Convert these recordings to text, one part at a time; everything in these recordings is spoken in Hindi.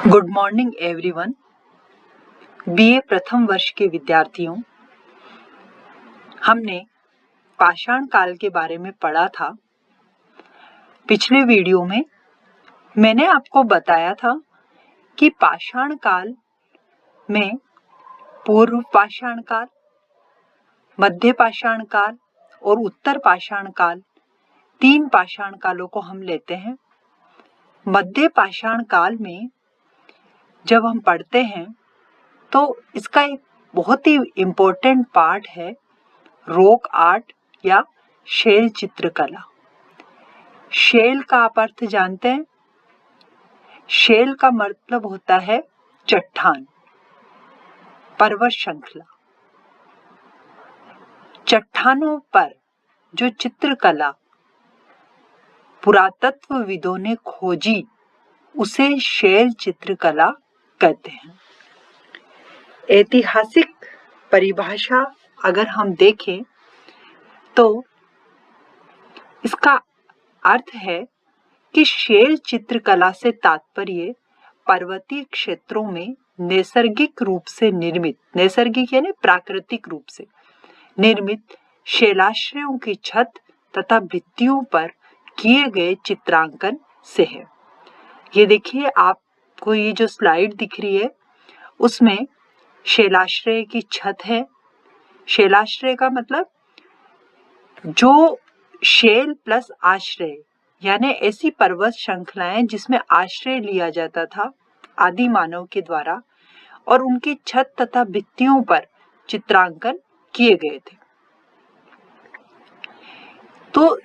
Good morning everyone. बीए प्रथम वर्ष के विद्यार्थियों, हमने पाषाण काल के बारे में पढ़ा था। पिछले वीडियो में मैंने आपको बताया था कि पाषाण काल में पूर्व पाषाण काल, मध्य पाषाण काल और उत्तर पाषाण काल, 3 पाषाण कालों को हम लेते हैं। मध्य पाषाण काल में जब हम पढ़ते हैं तो इसका एक बहुत ही इम्पोर्टेंट पार्ट है रॉक आर्ट या शैल चित्रकला। शैल का आप अर्थ जानते हैं? शैल का मतलब होता है चट्टान, पर्वत श्रृंखला। चट्टानों पर जो चित्रकला पुरातत्वविदों ने खोजी उसे शैल चित्रकला कहते हैं। ऐतिहासिक परिभाषा अगर हम देखें तो इसका अर्थ है कि शैल चित्रकला से तात्पर्य पर्वतीय क्षेत्रों में नैसर्गिक रूप से निर्मित, नैसर्गिक यानी प्राकृतिक रूप से निर्मित शैलाश्रयों की छत तथा भित्तियों पर किए गए चित्रांकन से है। ये देखिए, आपको ये जो स्लाइड दिख रही है उसमें शैलाश्रय की छत है। शैलाश्रय का मतलब जो शैल प्लस आश्रय यानी ऐसी पर्वत श्रृंखलाएं जिसमें आश्रय लिया जाता था आदि मानव के द्वारा और उनकी छत तथा भित्तियों पर चित्रांकन किए गए थे। तो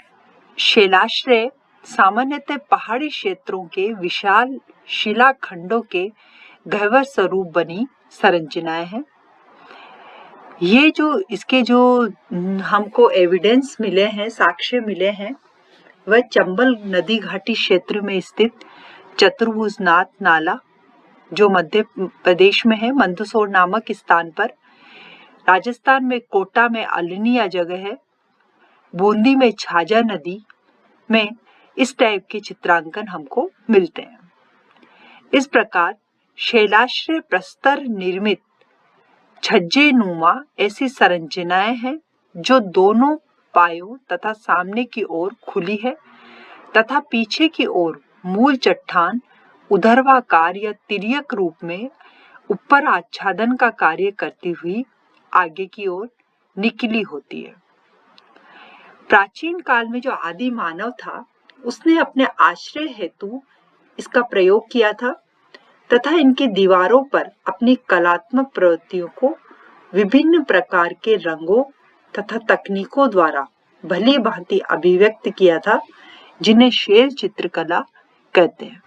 शैलाश्रय सामान्यतः पहाड़ी क्षेत्रों के विशाल शिलाखंडों के गह्वर स्वरूप बनी संरचनाएं हैं। ये जो इसके जो हमको एविडेंस मिले हैं, साक्ष्य मिले हैं, वह चंबल नदी घाटी क्षेत्र में स्थित चतुर्भुज नाथ नाला जो मध्य प्रदेश में है, मंदसौर नामक स्थान पर, राजस्थान में कोटा में अलिनिया जगह है, बूंदी में छाजा नदी में इस टाइप के चित्रांकन हमको मिलते हैं। इस प्रकार शैलाश्रय प्रस्तर निर्मित छज्जे नुमा ऐसी संरचनाएं हैं जो दोनों पायों तथा सामने की ओर खुली है तथा पीछे की ओर मूल चट्टान ऊर्ध्वाकार या तिर्यक रूप में ऊपर आच्छादन का कार्य करती हुई आगे की ओर निकली होती है। प्राचीन काल में जो आदि मानव था उसने अपने आश्रय हेतु इसका प्रयोग किया था तथा इनकी दीवारों पर अपनी कलात्मक प्रवृत्तियों को विभिन्न प्रकार के रंगों तथा तकनीकों द्वारा भली भांति अभिव्यक्त किया था, जिन्हें शैल चित्रकला कहते हैं।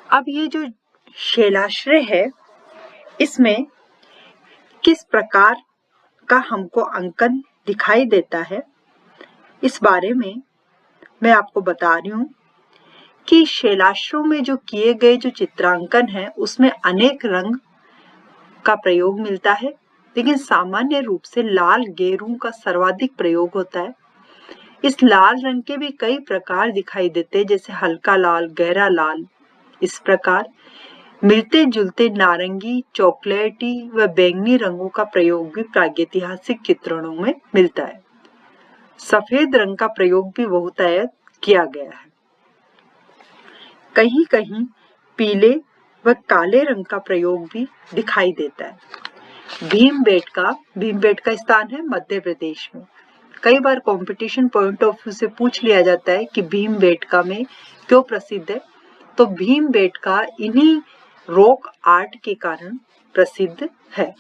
अब ये जो शैलाश्रय है इसमें किस प्रकार का हमको अंकन दिखाई देता है, इस बारे में मैं आपको बता रही हूँ कि शैलाश्रयों में जो किए गए जो चित्रांकन है उसमें अनेक रंग का प्रयोग मिलता है, लेकिन सामान्य रूप से लाल गेरू का सर्वाधिक प्रयोग होता है। इस लाल रंग के भी कई प्रकार दिखाई देते हैं, जैसे हल्का लाल, गहरा लाल। इस प्रकार मिलते जुलते नारंगी, चॉकलेटी व बैंगनी रंगों का प्रयोग भी प्रागैतिहासिक चित्रणों में मिलता है। सफेद रंग का प्रयोग भी बहुतायत किया गया है। कहीं कहीं पीले व काले रंग का प्रयोग भी दिखाई देता है। भीमबेटका स्थान है मध्य प्रदेश में। कई बार कंपटीशन पॉइंट ऑफ व्यू से पूछ लिया जाता है कि भीमबेटका में क्यों प्रसिद्ध है, तो भीमबेटका इन्हीं रॉक आर्ट के कारण प्रसिद्ध है।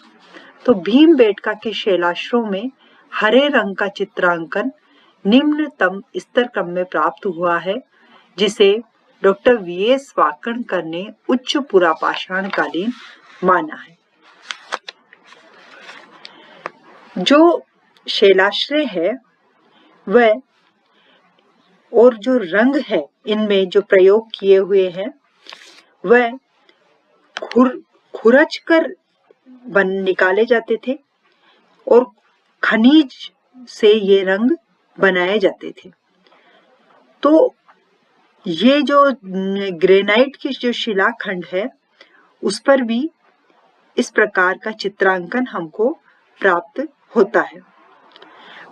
तो भीमबेटका के शैलाश्रयों में हरे रंग का चित्रांकन निम्नतम स्तर क्रम में प्राप्त हुआ है, जिसे डॉक्टर वीएस वाकणकर ने उच्च पुरापाषाण कालीन माना है। जो शैलाश्रय है वह और जो रंग है इनमें जो प्रयोग किए हुए हैं वह खुरच कर निकाले जाते थे और खनिज से ये रंग बनाए जाते थे। तो ये जो ग्रेनाइट की जो शिलाखंड है उस पर भी इस प्रकार का चित्रांकन हमको प्राप्त होता है।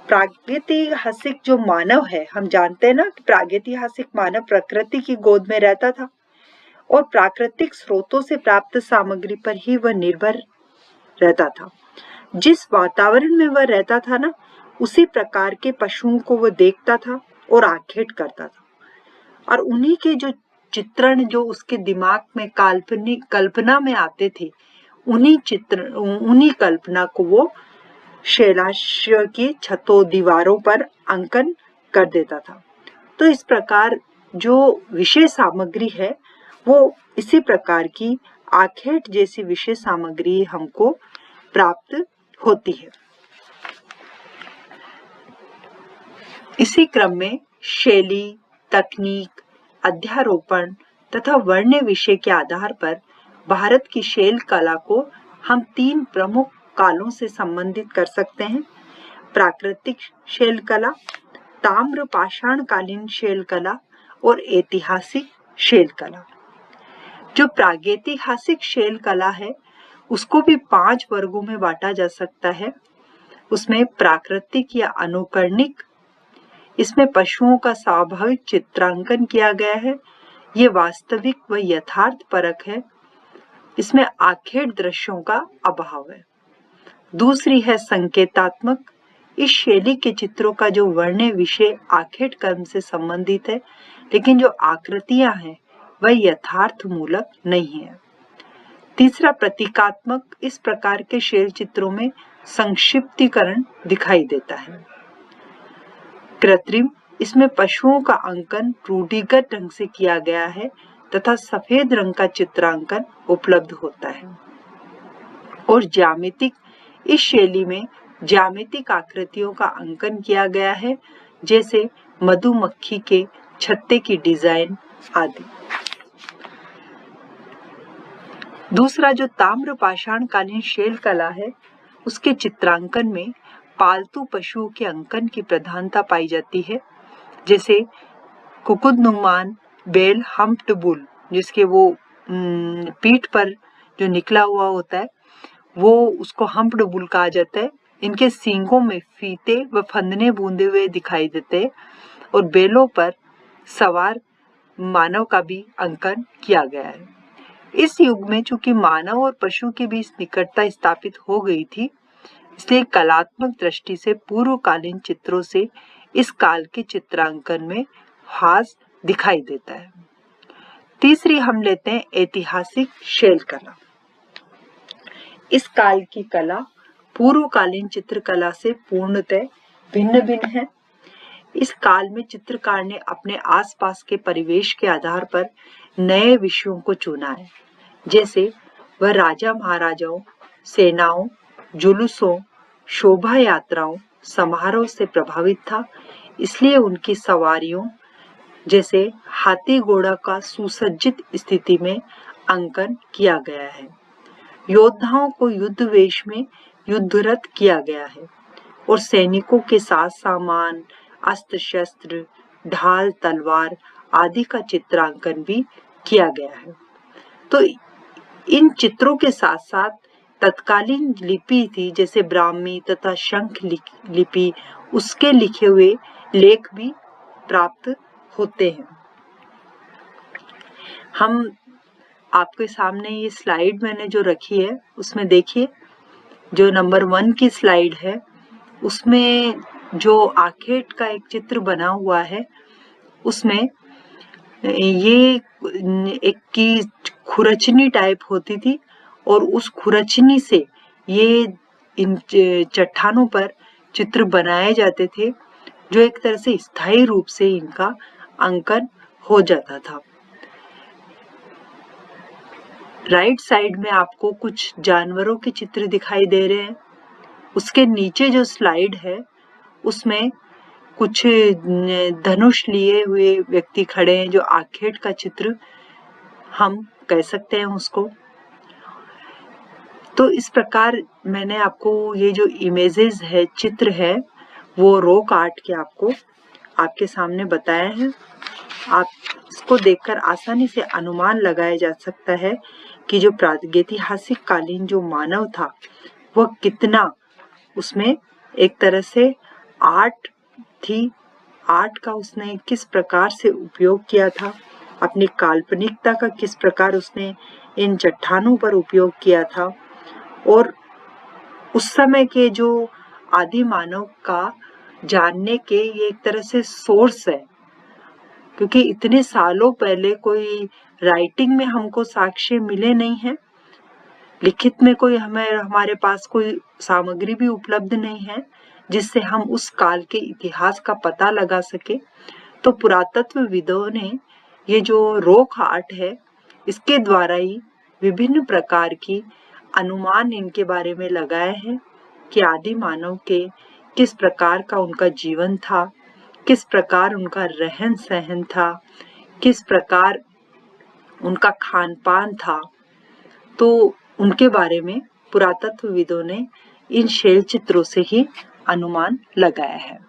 प्रागैतिहासिक जो मानव है, हम जानते हैं ना कि प्रागैतिहासिक मानव प्रकृति की गोद में रहता था और प्राकृतिक स्रोतों से प्राप्त सामग्री पर ही वह निर्भर रहता था। जिस वातावरण में वह रहता था ना, उसी प्रकार के पशुओं को वह देखता था और आखेट करता था, और उन्हीं के जो चित्रण जो उसके दिमाग में काल्पनिक कल्पना में आते थे, उन्हीं कल्पना को वो शैलाश्रय की छतों दीवारों पर अंकन कर देता था। तो इस प्रकार जो विषय सामग्री है वो इसी प्रकार की आखेट जैसी विषय सामग्री हमको प्राप्त होती है। इसी क्रम में शैली, तकनीक, अध्यारोपण तथा वर्ण विषय के आधार पर भारत की शैल कला को हम 3 प्रमुख कालों से संबंधित कर सकते हैं। प्राकृतिक शैल कला, ताम्र पाषाण कालीन शैल कला और ऐतिहासिक शैल कला। जो प्रागैतिहासिक शैल कला है उसको भी 5 वर्गों में बांटा जा सकता है। उसमें प्राकृतिक या अनुकरणिक, इसमें पशुओं का स्वाभाविक चित्रांकन किया गया है, ये वास्तविक व यथार्थ परक है, इसमें आखेट दृश्यों का अभाव है। दूसरी है संकेतात्मक, इस शैली के चित्रों का जो वर्ण विषय आखेट कर्म से संबंधित है, लेकिन जो आकृतियां हैं वह यथार्थ मूलक नहीं है। तीसरा प्रतीकात्मक, इस प्रकार के शैल चित्रों में संक्षिप्तीकरण दिखाई देता है। कृत्रिम, इसमें पशुओं का अंकन रूढ़िगत ढंग से किया गया है तथा सफेद रंग का चित्रांकन उपलब्ध होता है। और ज्यामितिक, इस शैली में ज्यामितिक आकृतियों का अंकन किया गया है, जैसे मधुमक्खी के छत्ते की डिजाइन आदि। दूसरा जो ताम्र पाषाण कालीन शैल कला है, उसके चित्रांकन में पालतू पशुओं के अंकन की प्रधानता पाई जाती है, जैसे कुकुदनुमान बैल हम्प्ड बुल, जिसके वो पीठ पर जो निकला हुआ होता है वो उसको हम्प्ड बुल कहा जाता है। इनके सींगों में फीते व फंदने बूंदे हुए दिखाई देते हैं और बैलों पर सवार मानव का भी अंकन किया गया है। इस युग में चूंकि मानव और पशु के बीच निकटता स्थापित हो गई थी, इसलिए कलात्मक दृष्टि से पूर्वकालीन चित्रों से इस काल के चित्रांकन में हास दिखाई देता है। तीसरी हम लेते हैं ऐतिहासिक शैल कला। इस काल की कला पूर्वकालीन चित्रकला से पूर्णतः भिन्न भिन्न है। इस काल में चित्रकार ने अपने आसपास के परिवेश के आधार पर नए विषयों को चुना है, जैसे वह राजा महाराजाओं, सेनाओं, जुलूसों, शोभा यात्राओं, समारोह से प्रभावित था, इसलिए उनकी सवारियों जैसे हाथी घोड़ा का सुसज्जित स्थिति में अंकन किया गया है। योद्धाओं को युद्ध वेश में युद्धरत किया गया है और सैनिकों के साथ सामान, अस्त्र शस्त्र, ढाल, तलवार आदि का चित्रांकन भी किया गया है। तो इन चित्रों के साथ साथ तत्कालीन लिपि थी, जैसे ब्राह्मी तथा शंख लिपि, उसके लिखे हुए लेख भी प्राप्त होते हैं। हम आपके सामने ये स्लाइड मैंने जो रखी है उसमें देखिए, जो नंबर 1 की स्लाइड है उसमें जो आखेट का एक चित्र बना हुआ है, उसमें ये एक की खुरचनी टाइप होती थी और उस खुरचनी से ये इन चट्टानों पर चित्र बनाए जाते थे, जो एक तरह से स्थायी रूप से इनका अंकन हो जाता था। राइट साइड में आपको कुछ जानवरों के चित्र दिखाई दे रहे हैं। उसके नीचे जो स्लाइड है उसमें कुछ धनुष लिए हुए व्यक्ति खड़े हैं, जो आखेट का चित्र हम कह सकते हैं उसको। तो इस प्रकार मैंने आपको ये जो इमेजेस है, चित्र है, वो रो काट के आपको आपके सामने बताए हैं। आप इसको देखकर आसानी से अनुमान लगाया जा सकता है कि जो प्रागैतिहासिक कालीन जो मानव था वह कितना, उसमें एक तरह से आर्ट थी, आर्ट का उसने किस प्रकार से उपयोग किया था, अपनी काल्पनिकता का किस प्रकार उसने इन चट्टानों पर उपयोग किया था, और उस समय के जो आदि मानव का जानने के ये एक तरह से सोर्स है, क्योंकि इतने सालों पहले कोई राइटिंग में हमको साक्ष्य मिले नहीं हैं, लिखित में कोई हमारे पास कोई सामग्री भी उपलब्ध नहीं है जिससे हम उस काल के इतिहास का पता लगा सके। तो पुरातत्वविदों ने ये जो रॉक आर्ट है इसके द्वारा ही विभिन्न प्रकार की अनुमान इनके बारे में लगाए हैं कि आदि मानव के किस प्रकार का उनका जीवन था, किस प्रकार उनका रहन सहन था, किस प्रकार उनका खान पान था। तो उनके बारे में पुरातत्वविदों ने इन शैल चित्रों से ही अनुमान लगाया है।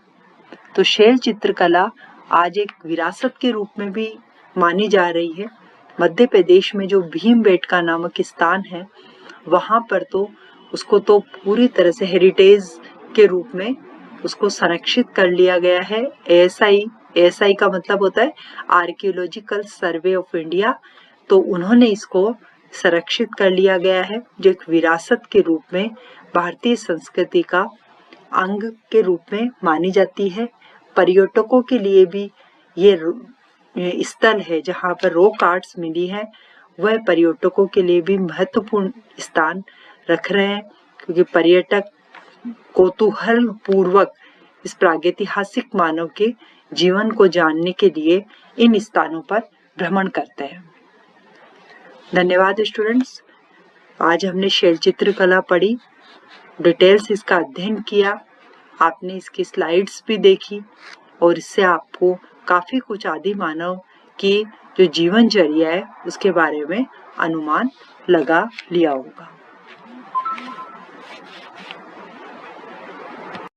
तो शैल चित्रकला आज एक विरासत के रूप में भी मानी जा रही है। मध्य प्रदेश में जो भीमबेटका नामक स्थान है वहां पर तो उसको तो पूरी तरह से हेरिटेज के रूप में उसको संरक्षित कर लिया गया है। ASI का मतलब होता है आर्कियोलॉजिकल सर्वे ऑफ इंडिया। तो उन्होंने इसको संरक्षित कर लिया गया है जो एक विरासत के रूप में भारतीय संस्कृति का अंग के रूप में मानी जाती है। पर्यटकों के लिए भी ये स्थल है जहाँ पर रॉक आर्ट्स मिली है, वह पर्यटकों के लिए भी महत्वपूर्ण स्थान रख रहे हैं, क्योंकि पर्यटक कौतूहल पूर्वक इस प्रागैतिहासिक मानव के जीवन को जानने के लिए इन स्थानों पर भ्रमण करते हैं। धन्यवाद स्टूडेंट्स। आज हमने शैल चित्रकला पढ़ी, डिटेल्स इसका अध्ययन किया, आपने इसकी स्लाइड्स भी देखी और इससे आपको काफी कुछ आदि मानव की जो जीवनचर्या है उसके बारे में अनुमान लगा लिया होगा।